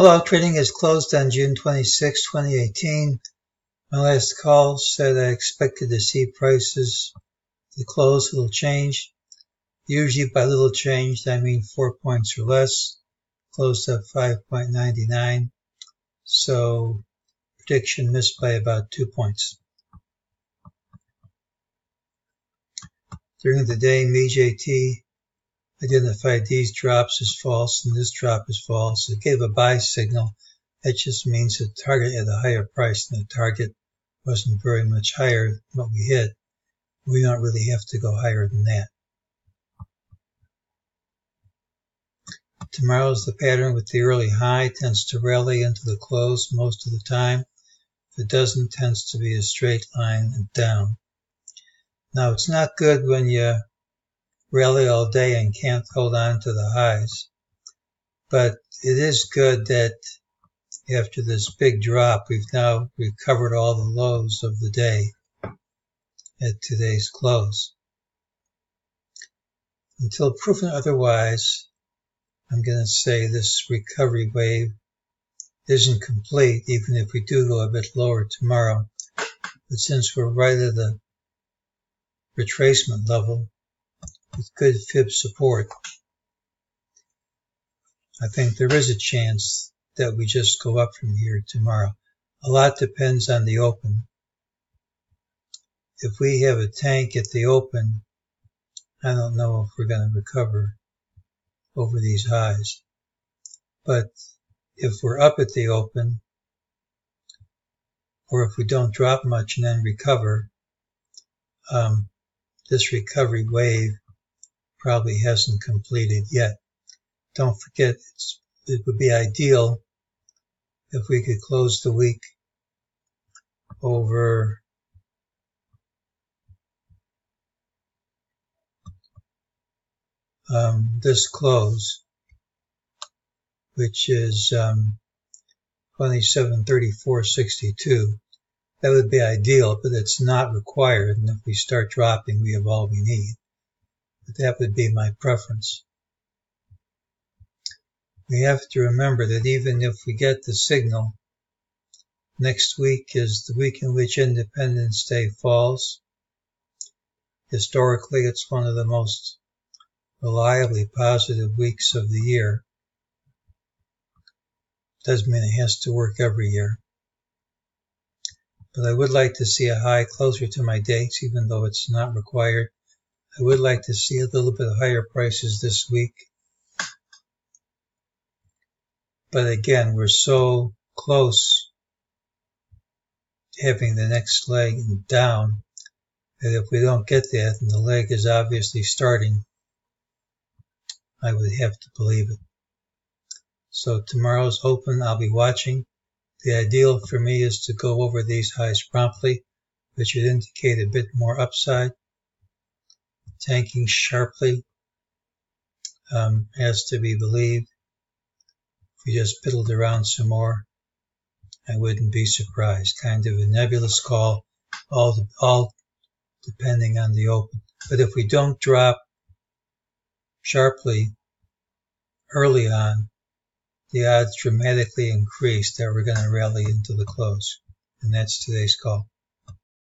Hello, trading is closed on June 26, 2018. My last call said I expected to see prices to close a little change. Usually by little change, I mean 4 points or less. Closed at 5.99. So prediction missed by about 2 points. During the day, MEJT identified these drops as false and this drop as false. It gave a buy signal. That just means the target at a higher price, and the target wasn't very much higher than what we hit. We don't really have to go higher than that. Tomorrow's the pattern with the early high tends to rally into the close most of the time. If it doesn't, tends to be a straight line and down. Now, it's not good when you rally all day and can't hold on to the highs, but it is good that after this big drop, we've now recovered all the lows of the day at today's close. Until proven otherwise, I'm going to say this recovery wave isn't complete, even if we do go a bit lower tomorrow. But since we're right at the retracement level with good fib support, I think there is a chance that we just go up from here tomorrow. A lot depends on the open. If we have a tank at the open, I don't know if we're going to recover over these highs. But if we're up at the open, or if we don't drop much and then recover, this recovery wave probably hasn't completed yet. Don't forget, it would be ideal if we could close the week over this close, which is 2734.62. That would be ideal, but it's not required. And if we start dropping, we have all we need. But that would be my preference. We have to remember that even if we get the signal, next week is the week in which Independence Day falls. Historically, it's one of the most reliably positive weeks of the year. Doesn't mean it has to work every year. But I would like to see a high closer to my dates, even though it's not required. I would like to see a little bit higher prices this week. But again, we're so close to having the next leg down that if we don't get that, and the leg is obviously starting, I would have to believe it. So tomorrow's open, I'll be watching. The ideal for me is to go over these highs promptly, which would indicate a bit more upside. Tanking sharply has to be believed. If we just piddled around some more, I wouldn't be surprised. Kind of a nebulous call, all depending on the open. But if we don't drop sharply early on, the odds dramatically increase that we're going to rally into the close. And that's today's call.